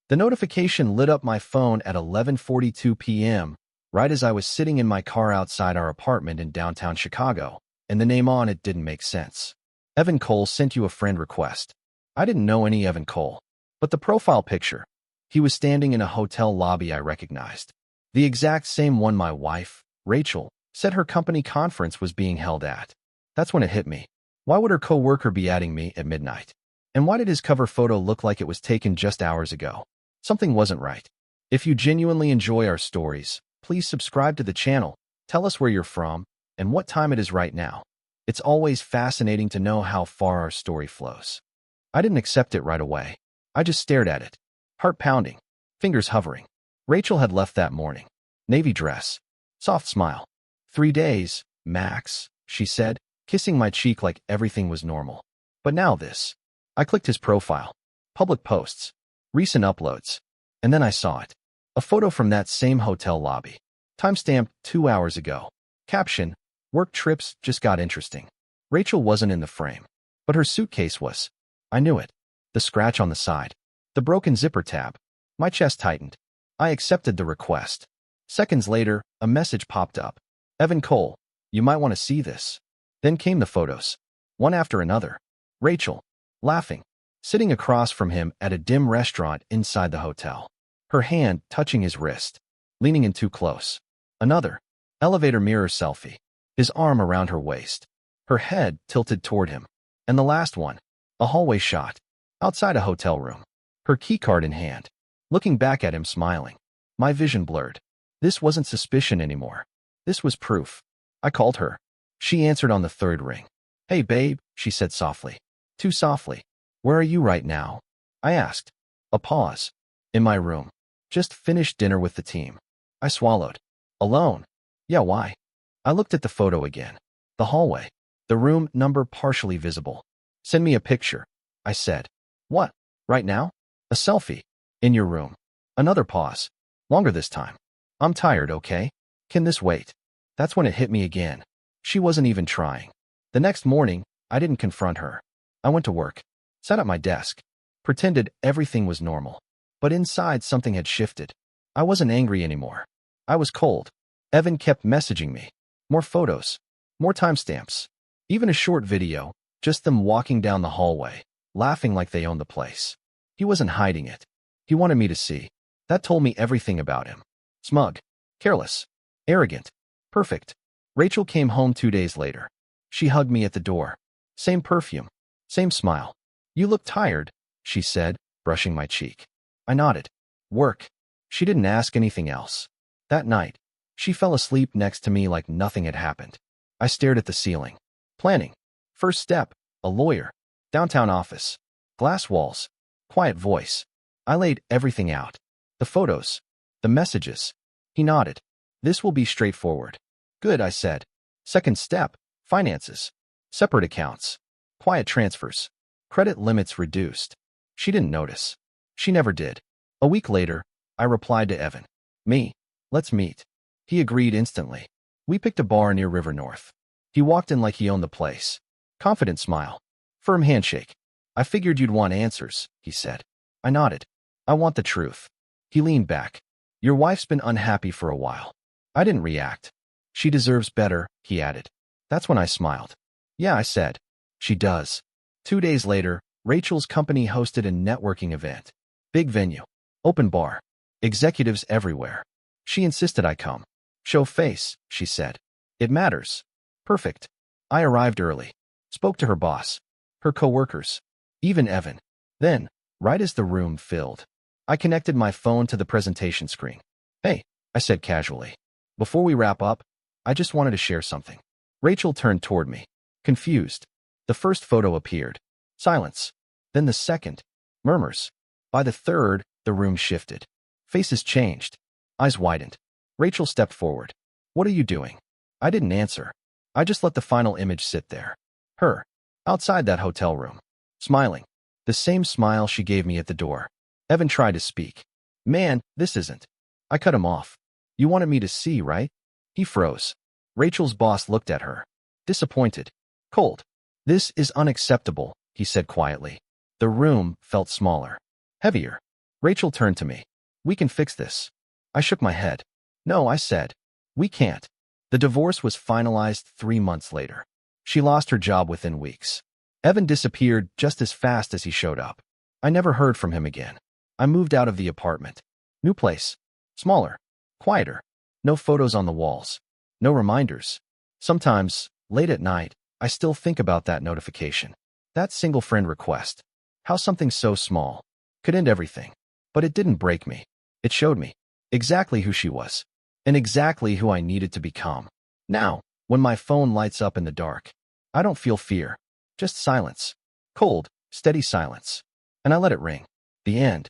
The notification lit up my phone at 11:42 p.m., right as I was sitting in my car outside our apartment in downtown Chicago, and the name on it didn't make sense. Evan Cole sent you a friend request. I didn't know any Evan Cole, but the profile picture. He was standing in a hotel lobby I recognized. The exact same one my wife, Rachel, said her company conference was being held at. That's when it hit me. Why would her coworker be adding me at midnight? And why did his cover photo look like it was taken just hours ago? Something wasn't right. If you genuinely enjoy our stories, please subscribe to the channel, tell us where you're from, and what time it is right now. It's always fascinating to know how far our story flows. I didn't accept it right away. I just stared at it. Heart pounding, fingers hovering. Rachel had left that morning. Navy dress. Soft smile. 3 days, max, she said, kissing my cheek like everything was normal. But now this. I clicked his profile. Public posts. Recent uploads. And then I saw it. A photo from that same hotel lobby. Timestamped 2 hours ago. Caption, work trips just got interesting. Rachel wasn't in the frame. But her suitcase was. I knew it. The scratch on the side. The broken zipper tab. My chest tightened. I accepted the request. Seconds later, a message popped up. Evan Cole, you might want to see this. Then came the photos. One after another. Rachel, laughing, sitting across from him at a dim restaurant inside the hotel. Her hand touching his wrist, leaning in too close. Another. Elevator mirror selfie. His arm around her waist. Her head tilted toward him. And the last one. A hallway shot. Outside a hotel room. Her keycard in hand. Looking back at him smiling. My vision blurred. This wasn't suspicion anymore. This was proof. I called her. She answered on the third ring. Hey babe, she said softly. Too softly. Where are you right now? I asked. A pause. In my room. Just finished dinner with the team. I swallowed. Alone. Yeah, why? I looked at the photo again. The hallway. The room number partially visible. Send me a picture. I said. What? Right now? A selfie. In your room. Another pause. Longer this time. I'm tired, okay? Can this wait? That's when it hit me again. She wasn't even trying. The next morning, I didn't confront her. I went to work. Sat at my desk. Pretended everything was normal. But inside something had shifted. I wasn't angry anymore. I was cold. Evan kept messaging me. More photos. More timestamps. Even a short video. Just them walking down the hallway. Laughing like they owned the place. He wasn't hiding it. He wanted me to see. That told me everything about him. Smug. Careless. Arrogant. Perfect. Rachel came home 2 days later. She hugged me at the door. Same perfume. Same smile. You look tired, she said, brushing my cheek. I nodded. Work. She didn't ask anything else. That night, she fell asleep next to me like nothing had happened. I stared at the ceiling. Planning. First step, a lawyer. Downtown office. Glass walls. Quiet voice. I laid everything out. The photos. The messages. He nodded. This will be straightforward. Good, I said. Second step, finances. Separate accounts. Quiet transfers. Credit limits reduced. She didn't notice. She never did. A week later, I replied to Evan. Me. Let's meet. He agreed instantly. We picked a bar near River North. He walked in like he owned the place. Confident smile. Firm handshake. I figured you'd want answers, he said. I nodded. I want the truth. He leaned back. Your wife's been unhappy for a while. I didn't react. She deserves better, he added. That's when I smiled. Yeah, I said. She does. 2 days later, Rachel's company hosted a networking event. Big venue. Open bar. Executives everywhere. She insisted I come. Show face, she said. It matters. Perfect. I arrived early. Spoke to her boss. Her coworkers. Even Evan. Then, right as the room filled, I connected my phone to the presentation screen. Hey, I said casually. Before we wrap up, I just wanted to share something. Rachel turned toward me. Confused. The first photo appeared. Silence. Then the second. Murmurs. By the third, the room shifted. Faces changed. Eyes widened. Rachel stepped forward. What are you doing? I didn't answer. I just let the final image sit there. Her. Outside that hotel room. Smiling. The same smile she gave me at the door. Evan tried to speak. Man, this isn't. I cut him off. You wanted me to see, right? He froze. Rachel's boss looked at her. Disappointed. Cold. This is unacceptable, he said quietly. The room felt smaller. Heavier. Rachel turned to me. We can fix this. I shook my head. No, I said. We can't. The divorce was finalized 3 months later. She lost her job within weeks. Evan disappeared just as fast as he showed up. I never heard from him again. I moved out of the apartment. New place. Smaller. Quieter. No photos on the walls. No reminders. Sometimes, late at night, I still think about that notification. That single friend request. How something so small could end everything. But it didn't break me. It showed me exactly who she was and exactly who I needed to become. Now, when my phone lights up in the dark, I don't feel fear, just silence. Cold, steady silence. And I let it ring. The end.